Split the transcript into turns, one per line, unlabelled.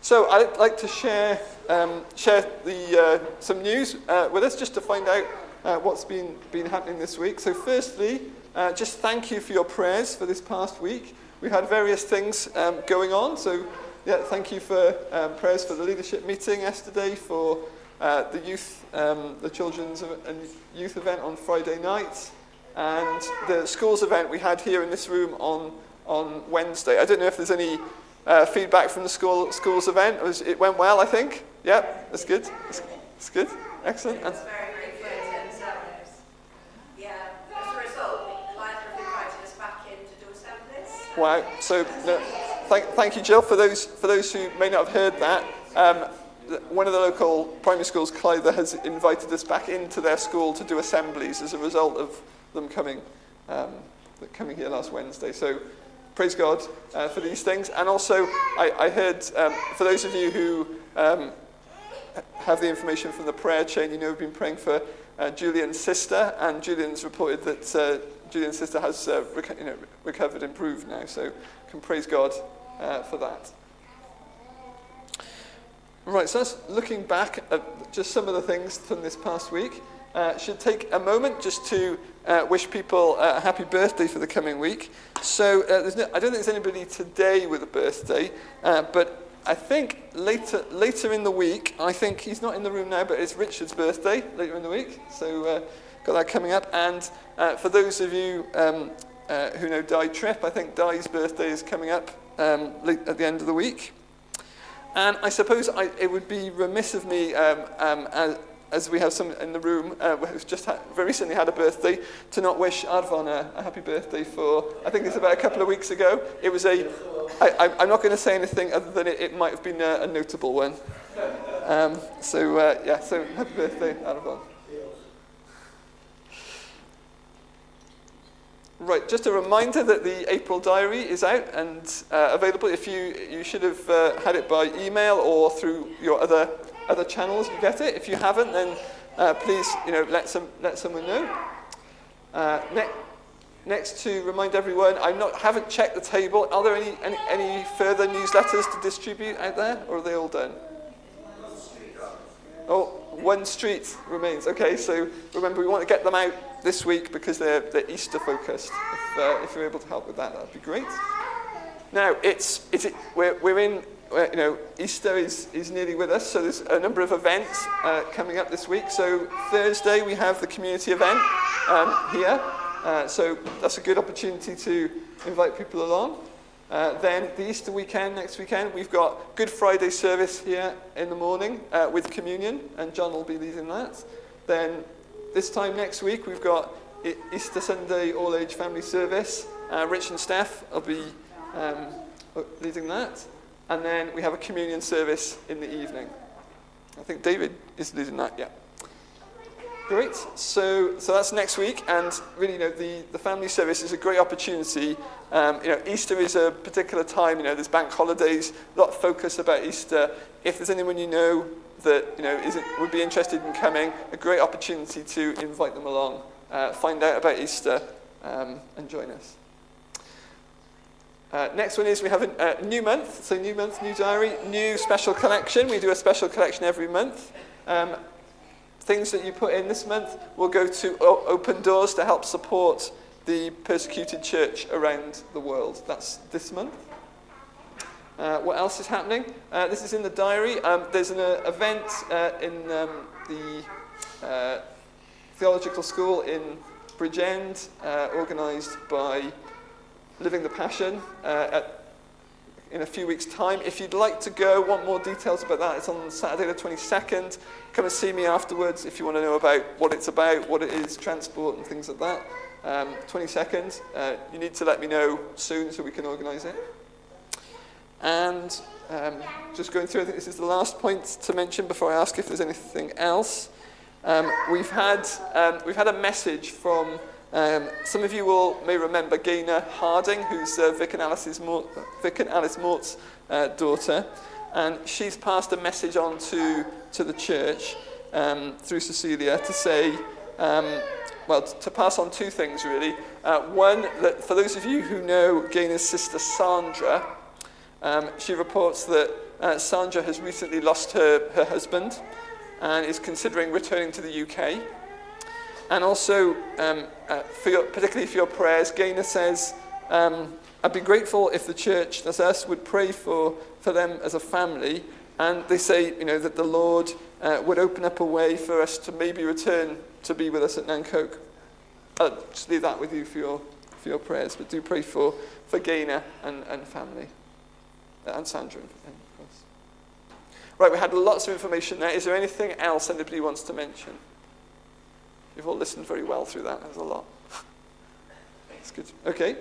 So I'd like to share some news with us, just to find out what's been happening this week. So firstly, just thank you for your prayers for this past week. We had various things going on, so yeah, thank you for prayers for the leadership meeting yesterday, for the youth, the children's and youth event on Friday night, and the schools event we had here in this room on Wednesday. I don't know if there's any feedback from the schools event. It went well, I think. Yep, that's good. That's good. Excellent.
It was very good. And yeah, as a result, Clyde have invited us back in to do assemblies.
Wow. So thank you, Jill. For those who may not have heard that, one of the local primary schools, Clyde, has invited us back into their school to do assemblies as a result of them coming here last Wednesday. So praise God for these things. And also, I heard, for those of you who have the information from the prayer chain, you know we've been praying for Julian's sister, and Julian's reported that Julian's sister has recovered, improved now. So can praise God for that. Right, so that's looking back at just some of the things from this past week. Should take a moment just to wish people a happy birthday for the coming week. So I don't think there's anybody today with a birthday, but I think later in the week, I think he's not in the room now, but it's Richard's birthday later in the week. So got that coming up. And for those of you who know Di Tripp, I think Di's birthday is coming up at the end of the week. And I suppose it would be remiss of me, as we have some in the room who's just very recently had a birthday, to not wish Arvan a happy birthday for, I think it's about a couple of weeks ago. It was I'm not going to say anything other than it might have been a notable one. So happy birthday, Arvan. Right, just a reminder that the April diary is out and available. If you should have had it by email or through your other channels, you get it. If you haven't, then please let someone know. Next, to remind everyone, haven't checked the table. Are there any further newsletters to distribute out there, or are they all done? Oh, one street remains. Okay, so remember, we want to get them out this week because they're Easter focused. If you're able to help with that, that'd be great. Now we're in. Easter is nearly with us, so there's a number of events coming up this week. So Thursday we have the community event here, so that's a good opportunity to invite people along. Then the Easter weekend, next weekend, we've got Good Friday service here in the morning with communion, and John will be leading that. Then this time next week we've got Easter Sunday all-age family service. Rich and Steph will be leading that. And then we have a communion service in the evening. I think David is leading that, yeah. Great. So that's next week, and really, the family service is a great opportunity. Easter is a particular time. There's bank holidays, a lot of focus about Easter. If there's anyone that would be interested in coming, a great opportunity to invite them along, find out about Easter, and join us. Next one is we have a new month. So new month, new diary, new special collection. We do a special collection every month. Things that you put in this month will go to Open Doors to help support the persecuted church around the world. That's this month. What else is happening? This is in the diary. There's an event in the theological school in Bridgend, organised by Living the Passion in a few weeks' time. If you'd like to go, want more details about that, it's on Saturday the 22nd. Come and see me afterwards if you want to know about what it's about, what it is, transport and things like that. 22nd. You need to let me know soon so we can organise it. And just going through, I think this is the last point to mention before I ask if there's anything else. We've had a message from some of you may remember Gaynor Harding, who's Vic and Alice Mort's daughter, and she's passed a message on to the church through Cecilia to say, to pass on two things really. One, that for those of you who know Gaynor's sister Sandra, she reports that Sandra has recently lost her husband and is considering returning to the UK. And also, particularly for your prayers, Gaynor says, I'd be grateful if the church, that's us, would pray for them as a family. And they say, that the Lord would open up a way for us to maybe return to be with us at Nancoke. I'll just leave that with you for your prayers, but do pray for Gaynor and family, and Sandra, of course. Right, we had lots of information there. Is there anything else anybody wants to mention? You've all listened very well through that. There's a lot. That's good. Okay.